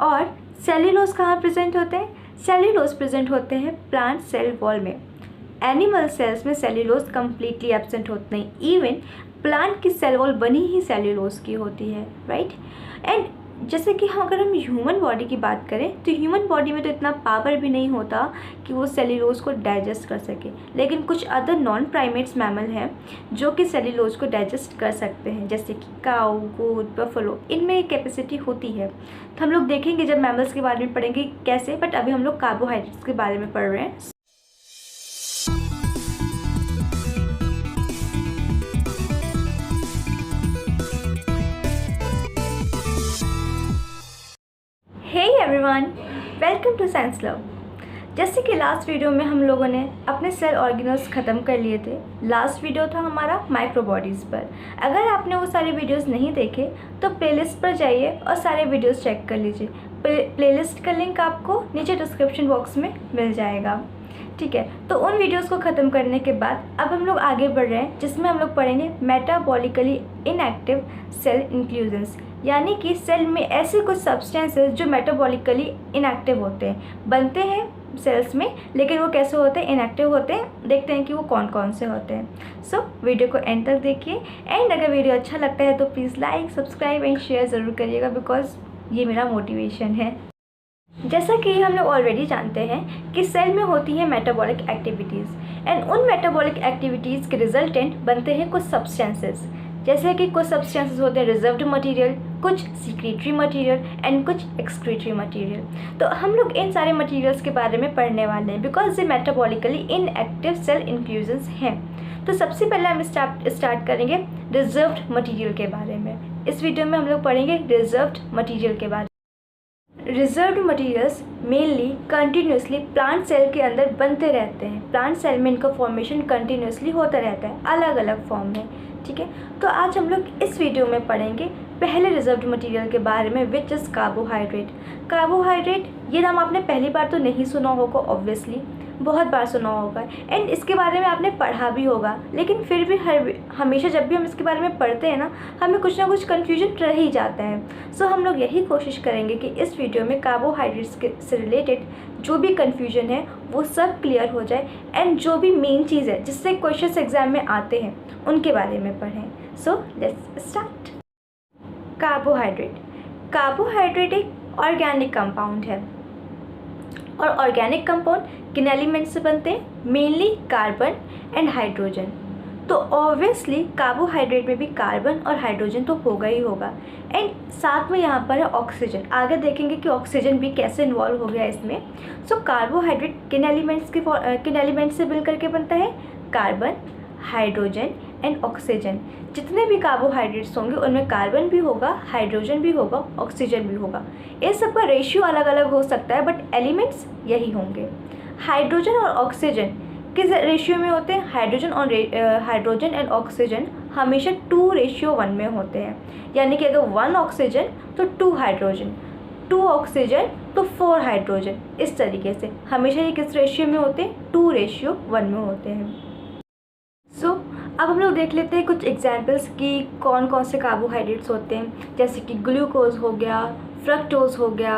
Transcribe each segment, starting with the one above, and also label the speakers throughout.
Speaker 1: और सेल्यूलोज कहाँ प्रेजेंट होते हैं? सेल्यूलोज प्रेजेंट होते हैं प्लांट सेल वॉल में। एनिमल सेल्स में सेल्यूलोज कम्प्लीटली एब्सेंट होते हैं। इवन प्लांट की सेल वॉल बनी ही सेल्यूलोज की होती है, राइट। एंड जैसे कि अगर हम ह्यूमन बॉडी की बात करें तो ह्यूमन बॉडी में तो इतना पावर भी नहीं होता कि वो सेल्यूलोज को डाइजेस्ट कर सके, लेकिन कुछ अदर नॉन प्राइमेट्स मैमल हैं जो कि सेल्यूलोज को डाइजेस्ट कर सकते हैं, जैसे कि काऊ, गोट, बफलो, इनमें एक कैपेसिटी होती है। तो हम लोग देखेंगे जब मैमल्स के बारे में पढ़ेंगे कैसे, बट अभी हम लोग कार्बोहाइड्रेट्स के बारे में पढ़ रहे हैं। Hey everyone, welcome to science love. जैसे कि लास्ट वीडियो में हम लोगों ने अपने सेल ऑर्गेनल्स ख़त्म कर लिए थे। लास्ट वीडियो था हमारा माइक्रो बॉडीज़ पर। अगर आपने वो सारे वीडियोस नहीं देखे तो प्लेलिस्ट पर जाइए और सारे वीडियोस चेक कर लीजिए। प्लेलिस्ट का लिंक आपको नीचे डिस्क्रिप्शन बॉक्स में मिल जाएगा, ठीक है। तो उन वीडियोस को ख़त्म करने के बाद अब हम लोग आगे बढ़ रहे हैं, जिसमें हम लोग पढ़ेंगे मेटाबॉलिकली इनएक्टिव सेल इंक्लूजन्स, यानी कि सेल में ऐसे कुछ सब्सटेंसेस जो मेटाबॉलिकली इनएक्टिव होते हैं, बनते हैं सेल्स में, लेकिन वो कैसे होते हैं? इनएक्टिव होते हैं। देखते हैं कि वो कौन कौन से होते हैं। सो वीडियो को एंड तक देखिए। एंड अगर वीडियो अच्छा लगता है तो please like, subscribe and share ज़रूर करिएगा, बिकॉज ये मेरा मोटिवेशन है। जैसा कि हम लोग ऑलरेडी जानते हैं कि सेल में होती है मेटाबॉलिक एक्टिविटीज़, एंड उन मेटाबॉलिक एक्टिविटीज़ के रिजल्टेंट बनते हैं कुछ सब्सटेंसेस। जैसे कि कुछ सब्सटेंसेस होते हैं रिजर्व्ड मटेरियल, कुछ सीक्रेटरी मटेरियल एंड कुछ एक्सक्रीटरी मटेरियल। तो हम लोग इन सारे मटेरियल्स के बारे में पढ़ने वाले हैं, बिकॉज ये मेटाबॉलिकली इनएक्टिव सेल इंक्लूजन्स हैं। तो सबसे पहले हम स्टार्ट करेंगे रिजर्व्ड मटेरियल के बारे में। इस वीडियो में हम लोग पढ़ेंगे रिजर्व्ड मटेरियल के बारे में। Reserved materials mainly continuously plant cell के अंदर बनते रहते हैं। प्लांट सेल में इनका फॉर्मेशन कंटिन्यूसली होता रहता है अलग अलग फॉर्म में, ठीक है। तो आज हम लोग इस वीडियो में पढ़ेंगे पहले रिजर्व्ड मटेरियल के बारे में, विच इज़ कार्बोहाइड्रेट। कार्बोहाइड्रेट ये नाम आपने पहली बार तो नहीं सुना होगा, ऑब्वियसली बहुत बार सुना होगा, एंड इसके बारे में आपने पढ़ा भी होगा, लेकिन फिर भी हमेशा जब भी हम इसके बारे में पढ़ते हैं ना कुछ ना कुछ कन्फ्यूजन रह ही जाता है। सो हम लोग यही कोशिश करेंगे कि इस वीडियो में कार्बोहाइड्रेट्स से रिलेटेड जो भी कन्फ्यूजन है वो सब क्लियर हो जाए, एंड जो भी मेन चीज़ है जिससे क्वेश्चंस एग्जाम में आते हैं उनके बारे में पढ़ें। So let's start. कार्बोहाइड्रेट एक ऑर्गेनिक कंपाउंड है, और ऑर्गेनिक कंपाउंड किन एलिमेंट से बनते हैं? Mainly carbon and hydrogen. तो ऑब्वियसली कार्बोहाइड्रेट में भी कार्बन और हाइड्रोजन तो होगा ही होगा, एंड साथ में यहाँ पर है ऑक्सीजन। आगे देखेंगे कि ऑक्सीजन भी कैसे इन्वॉल्व हो गया इसमें। सो कार्बोहाइड्रेट किन एलिमेंट्स से मिल करके बनता है? Carbon, hydrogen and oxygen. जितने भी कार्बोहाइड्रेट्स होंगे उनमें कार्बन भी होगा, हाइड्रोजन भी होगा, ऑक्सीजन भी होगा। इन सब का रेशियो अलग अलग हो सकता है, बट एलिमेंट्स यही होंगे। हाइड्रोजन और ऑक्सीजन किस रेशियो में होते हैं? हाइड्रोजन एंड ऑक्सीजन हमेशा 2:1 में होते हैं, यानी कि अगर 1 ऑक्सीजन तो 2 हाइड्रोजन, 2 ऑक्सीजन तो 4 हाइड्रोजन। इस तरीके से हमेशा ये किस रेशियो में होते हैं? 2:1 में होते हैं। सो अब हम लोग देख लेते हैं कुछ एग्जाम्पल्स कि कौन कौन से कार्बोहाइड्रेट्स होते हैं, जैसे कि ग्लूकोज हो गया, फ्रक्टोज हो गया,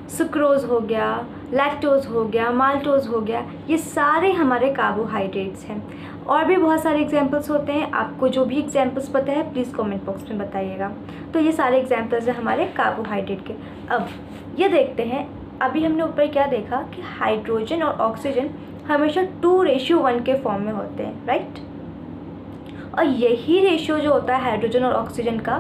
Speaker 1: सुक्रोज हो गया, लैक्टोज हो गया, माल्टोज हो गया। ये सारे हमारे कार्बोहाइड्रेट्स हैं। और भी बहुत सारे एग्जाम्पल्स होते हैं। आपको जो भी एग्जाम्पल्स पता है प्लीज़ कमेंट बॉक्स में बताइएगा। तो ये सारे एग्जाम्पल्स हैं हमारे कार्बोहाइड्रेट के। अब ये देखते हैं, अभी हमने ऊपर क्या देखा कि हाइड्रोजन और ऑक्सीजन हमेशा 2:1 के फॉर्म में होते हैं, राइट। और यही रेशियो जो होता है हाइड्रोजन और ऑक्सीजन का,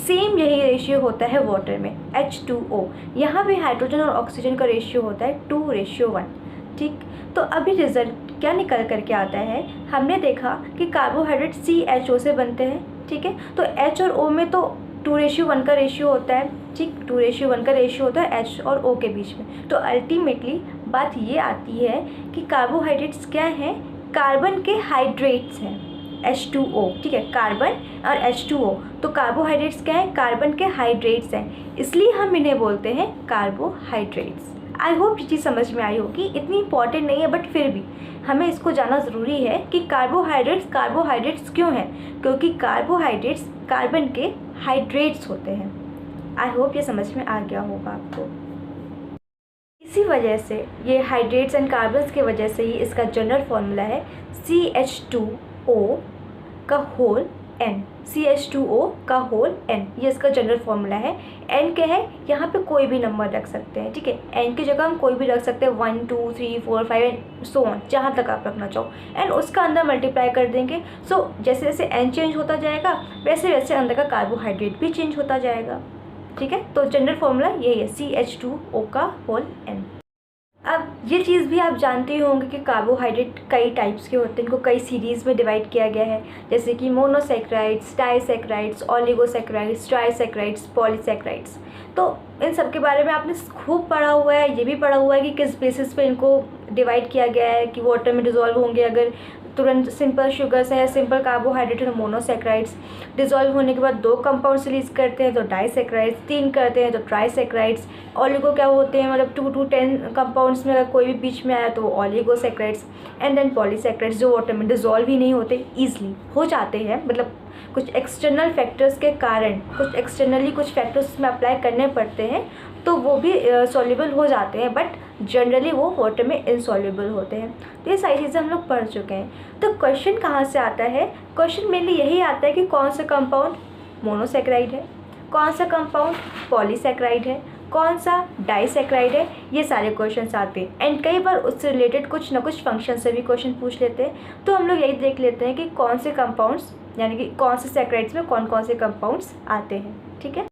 Speaker 1: सेम यही रेशियो होता है वाटर में, H2O। यहाँ भी हाइड्रोजन और ऑक्सीजन का रेशियो होता है 2:1, ठीक। तो अभी रिजल्ट क्या निकल करके आता है? हमने देखा कि कार्बोहाइड्रेट CHO से बनते हैं, ठीक है। तो H और O में तो 2:1 का रेशियो होता है, ठीक। 2:1 का रेशियो होता है H और O के बीच में। तो अल्टीमेटली बात ये आती है कि कार्बोहाइड्रेट्स क्या हैं? कार्बन के हाइड्रेट्स हैं, H2O, ठीक है। कार्बन और H2O, तो कार्बोहाइड्रेट्स क्या है? कार्बन के हाइड्रेट्स हैं, इसलिए हम इन्हें बोलते हैं कार्बोहाइड्रेट्स। आई होप ये चीज़ समझ में आई होगी। इतनी इंपॉर्टेंट नहीं है, बट फिर भी हमें इसको जानना ज़रूरी है कि कार्बोहाइड्रेट्स क्यों हैं, क्योंकि कार्बोहाइड्रेट्स कार्बन के हाइड्रेट्स होते हैं। आई होप ये समझ में आ गया होगा आपको। इसी वजह से ये हाइड्रेट्स एंड कार्बन्स की वजह से ही इसका जनरल फॉर्मूला है CH2O का होल N, CH2O का होल N, ये इसका जनरल फॉर्मूला है। N क्या है, यहाँ पे कोई भी नंबर रख सकते हैं, ठीक है। N की जगह हम कोई भी रख सकते हैं, 1 2 3 4 5 एंड सो ऑन, जहाँ तक आप रखना चाहो, एंड उसका अंदर मल्टीप्लाई कर देंगे। सो जैसे जैसे N चेंज होता जाएगा वैसे वैसे अंदर का कार्बोहाइड्रेट भी चेंज होता जाएगा, ठीक है। तो जनरल फॉर्मूला यही है, CH2O का होल N। अब ये चीज़ भी आप जानते ही होंगे कि कार्बोहाइड्रेट कई टाइप्स के होते हैं, इनको कई सीरीज़ में डिवाइड किया गया है, जैसे कि मोनोसैकेराइड्स, डाइसैकेराइड्स, ओलिगोसैकेराइड्स, ट्राइसैकेराइड्स, पॉलीसैकेराइड्स। तो इन सब के बारे में आपने खूब पढ़ा हुआ है, ये भी पढ़ा हुआ है कि किस बेसिस पे इनको डिवाइड किया गया है, कि वाटर में डिज़ोल्व होंगे अगर तुरंत सिंपल शुगर्स है या सिंपल कार्बोहाइड्रेट है तो मोनोसैकेराइड्स, डिज़ोल्व होने के बाद 2 कंपाउंड्स रिलीज करते हैं तो डाइसैकेराइड्स, 3 करते हैं तो ट्राइसैकेराइड्स, ओलिगो क्या होते हैं मतलब 2 to 10 कंपाउंड्स में अगर कोई भी बीच में आया तो ओलिगोसैकेराइड्स, एंड देन पॉलीसैकेराइड्स जो वाटर में डिज़ोल्व ही नहीं होते, ईजिली हो जाते हैं, मतलब कुछ एक्सटर्नल फैक्टर्स के कारण, कुछ एक्सटर्नली कुछ फैक्टर्स में अप्लाई करने पड़ते हैं तो वो भी सॉल्युबल हो जाते हैं, बट जनरली वो वाटर में इनसॉल्युबल होते हैं। तो ये सारी चीज़ें हम लोग पढ़ चुके हैं। तो क्वेश्चन कहाँ से आता है, क्वेश्चन मेनली यही आता है कि कौन सा कंपाउंड मोनोसैकेराइड है, कौन सा कंपाउंड पॉलीसैकेराइड है, कौन सा डाइसैकेराइड है, ये सारे क्वेश्चंस आते हैं। एंड कई बार उससे रिलेटेड कुछ ना कुछ फंक्शन से भी क्वेश्चन पूछ लेते हैं। तो हम लोग यही देख लेते हैं कि कौन से कंपाउंड्स, यानी कि कौन से सैकेराइड्स में कौन कौन से कंपाउंड्स आते हैं, ठीक है।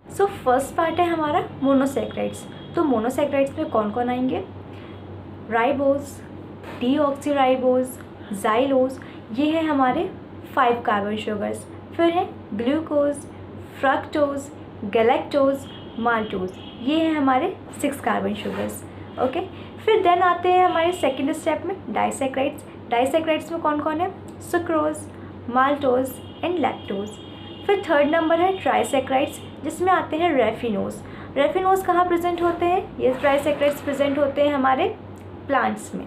Speaker 1: सो फर्स्ट पार्ट है हमारा मोनोसैकेराइड्स। तो मोनोसैकेराइड्स में कौन कौन आएंगे, राइबोज, डीऑक्सीराइबोज, ज़ाइलोज, ये है हमारे 5 कार्बन शुगर्स। फिर है ग्लूकोज, फ्रक्टोज, गैलेक्टोज, माल्टोज, ये है हमारे 6 कार्बन शुगर्स, ओके। फिर देन आते हैं हमारे सेकेंड स्टेप में डाइसैकेराइड्स। डाइसैकेराइड्स में कौन कौन है, सुक्रोज, माल्टोज एंड लैक्टोज। फिर थर्ड नंबर है ट्राइसैकेराइड्स, जिसमें आते हैं रेफिनोज। रेफिनोज कहाँ प्रेजेंट होते हैं, ये ट्राइसैकेराइड्स प्रेजेंट होते हैं हमारे प्लांट्स में।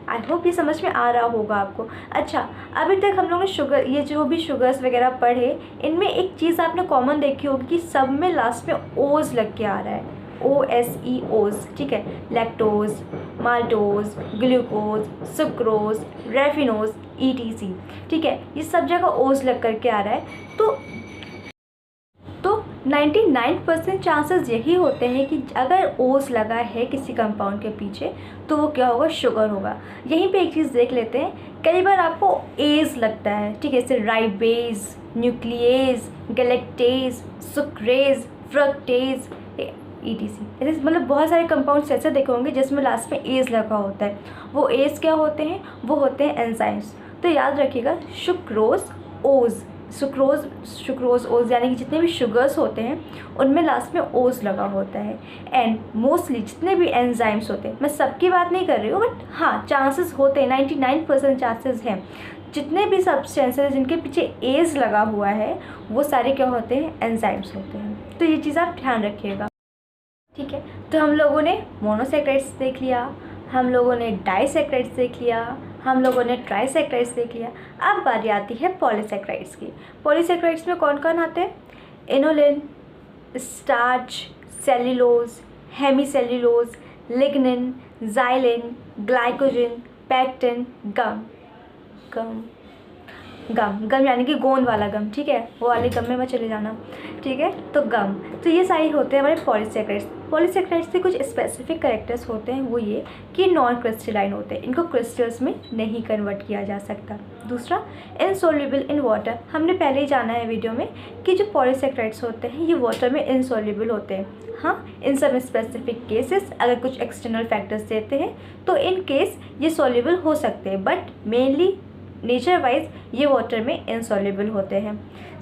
Speaker 1: आई होप ये समझ में आ रहा होगा आपको। अच्छा, अभी तक हम लोगों ने शुगर, ये जो भी शुगर्स वगैरह पढ़े, इनमें एक चीज़ आपने कॉमन देखी होगी कि सब में लास्ट में ओज लग के आ रहा है, OSE ओज, ठीक है। Lactose, maltose, glucose, sucrose, raffinose, ETC, ठीक है, ये सब जगह ओज लग करके आ रहा है। तो 99% चांसेस यही होते हैं कि अगर ओस लगा है किसी कंपाउंड के पीछे तो वो क्या होगा, शुगर होगा। यहीं पे एक चीज़ देख लेते हैं, कई बार आपको एज लगता है, ठीक है, जैसे राइबेज, न्यूक्लियेज, गैलेक्टेज, सुक्रेज, फ्रक्टेज, ETC, ऐसे मतलब बहुत सारे कंपाउंड्स ऐसे देखे होंगे जिसमें लास्ट में एज लगा होता है। वो एज क्या होते हैं, वो होते हैं एंजाइम्स। तो याद रखिएगा, सुक्रोज ओज, सुक्रोज ओज, यानी कि जितने भी शुगर्स होते हैं उनमें लास्ट में ओज लगा होता है। एंड मोस्टली जितने भी एंजाइम्स होते हैं, मैं सबकी बात नहीं कर रही हूँ, बट हाँ चांसेस होते हैं, 99% चांसेस हैं, जितने भी सब्सटेंसेस जिनके पीछे एज लगा हुआ है वो सारे क्या होते हैं, एंजाइम्स होते हैं। तो ये चीज़ आप ध्यान रखिएगा, ठीक है। तो हम लोगों ने मोनोसैकेराइड्स देख लिया, हम लोगों ने डाइसैकेराइड्स देख लिया, हम लोगों ने ट्राइसैकेराइड्स देख लिया। अब बारी आती है पॉलीसैकेराइड्स की। पॉलीसैकेराइड्स में कौन कौन आते हैं, inulin, starch, cellulose, hemicellulose, lignin, xylan, glycogen, pectin, gum यानी कि गोंद वाला गम, ठीक है, वो वाले गम में मत चले जाना, ठीक है। तो गम, तो ये सारे होते हैं हमारे पॉलीसैकेराइड्स। पॉलीसैकेराइड्स के कुछ स्पेसिफिक कैरेक्टर्स होते हैं, वो ये कि नॉन क्रिस्टलाइन होते हैं, इनको क्रिस्टल्स में नहीं कन्वर्ट किया जा सकता। दूसरा, इनसॉल्युबल इन वाटर, हमने पहले ही जाना है वीडियो में कि जो पॉलीसैकेराइड्स होते हैं ये वाटर में इनसॉल्युबल होते हैं। हाँ, इन सब स्पेसिफिक केसेस अगर कुछ एक्सटर्नल फैक्टर्स देते हैं तो इन केस ये सॉल्युबल हो सकते हैं, बट मेनली नेचर वाइज ये वाटर में इनसॉल्युबल होते हैं।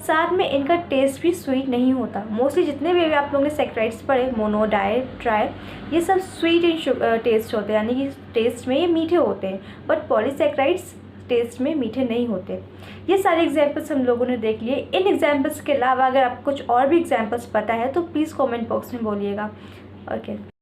Speaker 1: साथ में इनका टेस्ट भी स्वीट नहीं होता। मोस्टली जितने भी आप लोगों ने सैकेराइड्स पढ़े, मोनो, डाई, ट्राई, ये सब स्वीट इन टेस्ट होते हैं, यानी कि टेस्ट में ये मीठे होते हैं, बट पॉलीसैकेराइड्स टेस्ट में मीठे नहीं होते। ये सारे एग्जाम्पल्स हम लोगों ने देख लिए। इन एग्जाम्पल्स के अलावा अगर आपको कुछ और भी एग्जाम्पल्स पता है तो प्लीज़ कमेंट बॉक्स में बोलिएगा, ओके।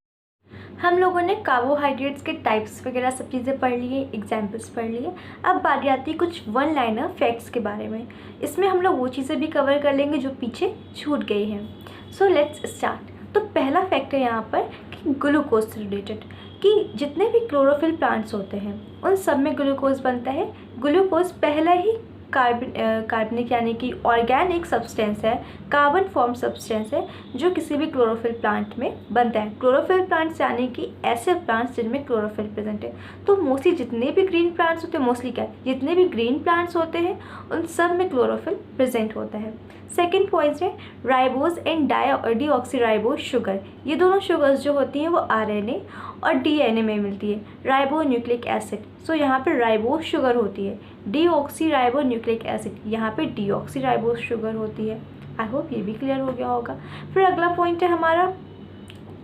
Speaker 1: हम लोगों ने कार्बोहाइड्रेट्स के टाइप्स वगैरह सब चीज़ें पढ़ लिए, एग्जाम्पल्स पढ़ लिए। अब बारी आती है कुछ वन लाइनर फैक्ट्स के बारे में। इसमें हम लोग वो चीज़ें भी कवर कर लेंगे जो पीछे छूट गई हैं। So let's start. तो पहला फैक्ट है यहाँ पर कि कि ग्लूकोज से रिलेटेड, कि जितने भी क्लोरोफिल प्लांट्स होते हैं उन सब में ग्लूकोज बनता है। ग्लूकोज पहला ही कार्बनिक यानी कि ऑर्गेनिक सब्सटेंस है, कार्बन फॉर्म सब्सटेंस है जो किसी भी क्लोरोफिल प्लांट में बनता है। क्लोरोफिल प्लांट्स यानी कि ऐसे प्लांट्स जिनमें क्लोरोफिल प्रेजेंट है। तो मोस्टली जितने भी ग्रीन प्लांट्स होते हैं, मोस्टली क्या है, जितने भी ग्रीन प्लांट्स होते हैं उन सब में क्लोरोफिल प्रेजेंट होता है। सेकेंड पॉइंट है राइबोज एंड डीऑक्सीराइबोज शुगर। ये दोनों शुगर्स जो होती हैं वो आरएनए और डीएनए में मिलती है, राइबो न्यूक्लिक एसिड। सो यहाँ पर राइबोज शुगर होती है, डीऑक्सीराइबो न्यूक्लिक एसिड यहाँ पे डीऑक्सीराइबोज शुगर होती है। आई होप ये भी क्लियर हो गया होगा। फिर अगला पॉइंट है हमारा,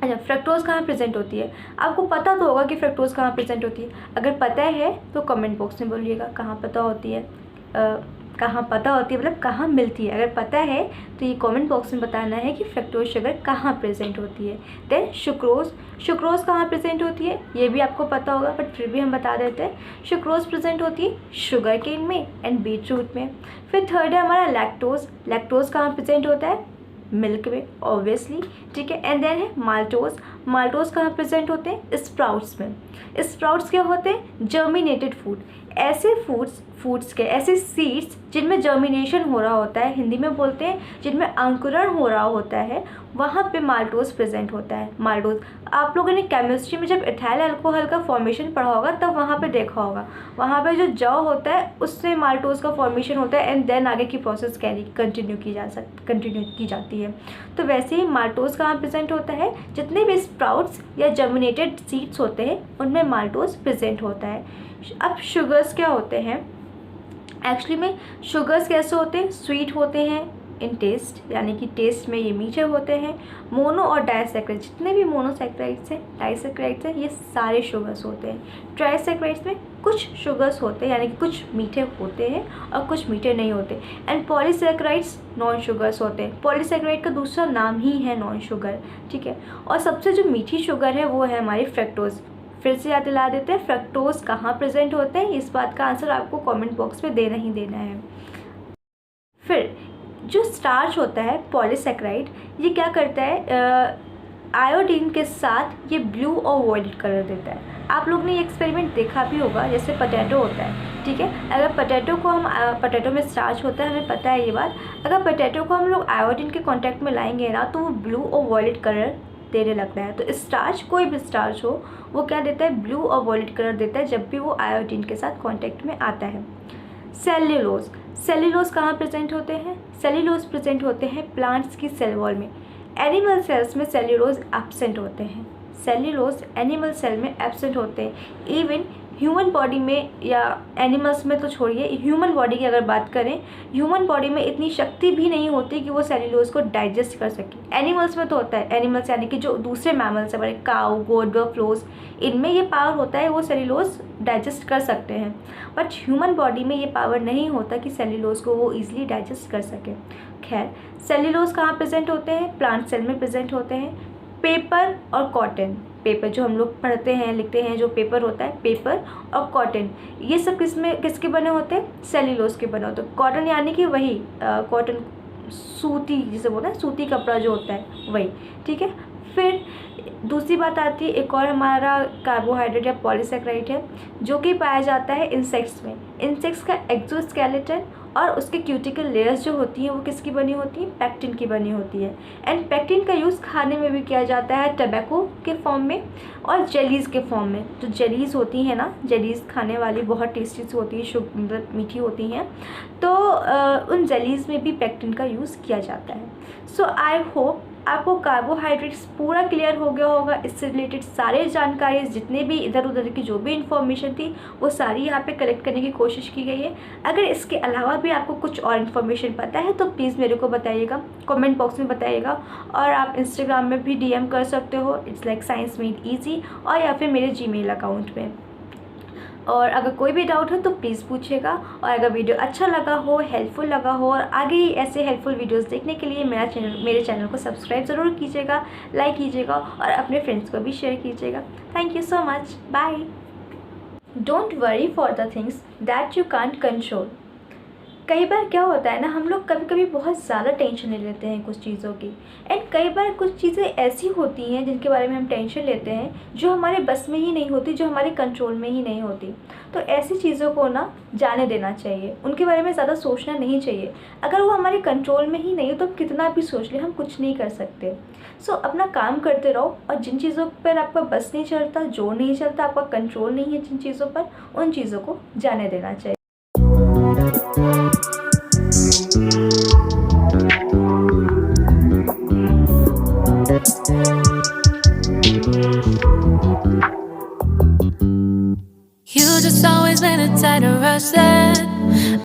Speaker 1: अच्छा, फ्रक्टोज कहाँ प्रेजेंट होती है। आपको पता तो होगा कि फ्रक्टोज कहाँ प्रेजेंट होती है, अगर पता है तो कमेंट बॉक्स में बोलिएगा कहाँ पता होती है, कहाँ पता होती है मतलब कहाँ मिलती है। अगर पता है तो ये कमेंट बॉक्स में बताना है कि फ्रक्टोज शुगर कहाँ प्रेजेंट होती है। देन शुक्रोज कहाँ प्रेजेंट होती है, ये भी आपको पता होगा बट फिर भी हम बता देते हैं। शुक्रोज प्रेजेंट होती है शुगर केन में एंड बीटरूट में। फिर थर्ड है हमारा लैक्टोज कहाँ प्रेजेंट होता है, मिल्क में ऑब्वियसली, ठीक है। एंड देन है माल्टोज कहाँ प्रेजेंट होते हैं, स्प्राउट्स में। स्प्राउट्स क्या होते हैं, जर्मिनेटेड फूड, ऐसे फूड्स के ऐसे सीड्स जिनमें जर्मिनेशन हो रहा होता है, हिंदी में बोलते हैं जिनमें अंकुरण हो रहा होता है, वहाँ पे माल्टोज प्रेजेंट होता है। माल्टोज आप लोगों ने केमिस्ट्री में जब इथाइल अल्कोहल का फॉर्मेशन पढ़ा होगा तब वहाँ पे देखा होगा, वहाँ पे जो जौ होता है उससे माल्टोज का फॉर्मेशन होता है एंड देन आगे की प्रोसेस कंटिन्यू की जाती है। तो वैसे ही माल्टोज कहाँ प्रेजेंट होता है, जितने भी स्प्राउट्स या जर्मिनेटेड सीड्स होते हैं उनमें माल्टोज प्रेजेंट होता है। अब शुगर्स क्या होते हैं, एक्चुअली में शुगर्स कैसे होते हैं, स्वीट होते हैं इन टेस्ट, यानी कि टेस्ट में ये मीठे होते हैं। मोनो और डाइसैकराइड्स, जितने भी मोनोसैकराइड्स हैं, डाइसैकराइड्स हैं, ये सारे शुगर्स होते हैं। ट्राइसैकराइड्स में कुछ शुगर्स होते हैं, यानी कि कुछ मीठे होते हैं और कुछ मीठे नहीं होते। एंड पॉलीसैकराइड्स नॉन शुगर्स होते हैं। पॉलीसैकराइड का दूसरा नाम ही है नॉन शुगर, ठीक है। और सबसे जो मीठी शुगर है वो है हमारी फ्रक्टोज। फिर से याद दिला देते हैं फ्रक्टोज कहाँ प्रेजेंट होते हैं, इस बात का आंसर आपको कमेंट बॉक्स में देना ही देना है। फिर जो स्टार्च होता है पॉलीसैकराइड, ये क्या करता है, आयोडीन के साथ ये ब्लू और वायलेट कलर देता है। आप लोग ने ये एक्सपेरिमेंट देखा भी होगा, जैसे पोटैटो होता है, ठीक है। अगर पोटैटो में स्टार्च होता है, हमें पता है ये बात। अगर पोटैटो को हम लोग आयोडीन के कांटेक्ट में लाएंगे ना तो वो ब्लू और वायलेट कलर देने लगता है। तो स्टार्च, कोई भी स्टार्च हो, वो क्या देता है, ब्लू और वायलेट कलर देता है जब भी वो आयोडीन के साथ कांटेक्ट में आता है। सेल्यूलोज कहाँ प्रेजेंट होते हैं, सेल्यूलोज प्रेजेंट होते हैं प्लांट्स की सेल वॉल में। एनिमल सेल्स में सेल्यूलोज एब्सेंट होते हैं, सेल्यूलोज एनिमल सेल में एब्सेंट होते हैं। इवन ह्यूमन बॉडी में, या एनिमल्स में तो छोड़िए, ह्यूमन बॉडी की अगर बात करें, ह्यूमन बॉडी में इतनी शक्ति भी नहीं होती कि वो सेल्यूलोज को डाइजेस्ट कर सके। एनिमल्स में तो होता है, एनिमल्स यानी कि जो दूसरे मैमल्स हैं, बड़े काऊ, गोट, बफलोज, इनमें ये पावर होता है, वो सेल्यूलोज डाइजेस्ट कर सकते हैं। बट ह्यूमन बॉडी में ये पावर नहीं होता कि सेल्यूलोज को वो ईजिली डाइजेस्ट कर सके। खैर, सेल्यूलोज कहाँ प्रेजेंट होते हैं, प्लांट सेल में प्रेजेंट होते हैं। पेपर और कॉटन, पेपर जो हम लोग पढ़ते हैं, लिखते हैं, जो पेपर होता है, पेपर और कॉटन, ये सब किसके बने होते हैं, सेल्यूलोज के बने होते हैं। कॉटन यानी कि वही कॉटन, सूती जिसे बोलते हैं, सूती कपड़ा जो होता है वही, ठीक है। फिर दूसरी बात आती है, एक और हमारा कार्बोहाइड्रेट या पॉलीसैकराइड है जो कि पाया जाता है इंसेक्ट्स में। इंसेक्ट्स का एक्सोस्केलेटन और उसके क्यूटिकल लेयर्स जो होती हैं वो किसकी बनी होती हैं, पैक्टिन की बनी होती है। एंड पैक्टिन का यूज़ खाने में भी किया जाता है, टबैको के फॉर्म में और जेलीज़ के फॉर्म में। जो जेलीज़ होती हैं ना, जेलीज़ खाने वाली बहुत टेस्टी होती है, मतलब मीठी होती हैं, तो उन जेलीज़ में भी पैक्टिन का यूज़ किया जाता है। सो आई होप आपको कार्बोहाइड्रेट्स पूरा क्लियर हो गया होगा। इससे रिलेटेड सारे जानकारी, जितने भी इधर उधर की जो भी इन्फॉर्मेशन थी, वो सारी यहाँ पे कलेक्ट करने की कोशिश की गई है। अगर इसके अलावा भी आपको कुछ और इन्फॉर्मेशन पता है तो प्लीज़ मेरे को बताइएगा, कमेंट बॉक्स में बताइएगा। और आप इंस्टाग्राम में भी DM कर सकते हो, it's like science made easy, और या फिर मेरे Gmail अकाउंट में। और अगर कोई भी डाउट हो तो प्लीज़ पूछिएगा। और अगर वीडियो अच्छा लगा हो, हेल्पफुल लगा हो, और आगे ही ऐसे हेल्पफुल वीडियोस देखने के लिए मेरे चैनल को सब्सक्राइब ज़रूर कीजिएगा, लाइक कीजिएगा और अपने फ्रेंड्स को भी शेयर कीजिएगा। Thank you so much, bye. Don't worry for the things that you can't control, कई बार क्या होता है ना, हम लोग कभी कभी बहुत ज़्यादा टेंशन ले लेते हैं कुछ चीज़ों की। एंड कई बार कुछ चीज़ें ऐसी होती हैं जिनके बारे में हम टेंशन लेते हैं जो हमारे बस में ही नहीं होती, जो हमारे कंट्रोल में ही नहीं होती। तो ऐसी चीज़ों को ना जाने देना चाहिए, उनके बारे में ज़्यादा सोचना नहीं चाहिए। अगर वो हमारे कंट्रोल में ही नहीं हो तो हम कितना भी सोच लें, हम कुछ नहीं कर सकते। सो अपना काम करते रहो, और जिन चीज़ों पर आपका बस नहीं चलता, जोर नहीं चलता, आपका कंट्रोल नहीं है जिन चीज़ों पर, उन चीज़ों को जाने देना चाहिए।
Speaker 2: You just always been a tighter rush that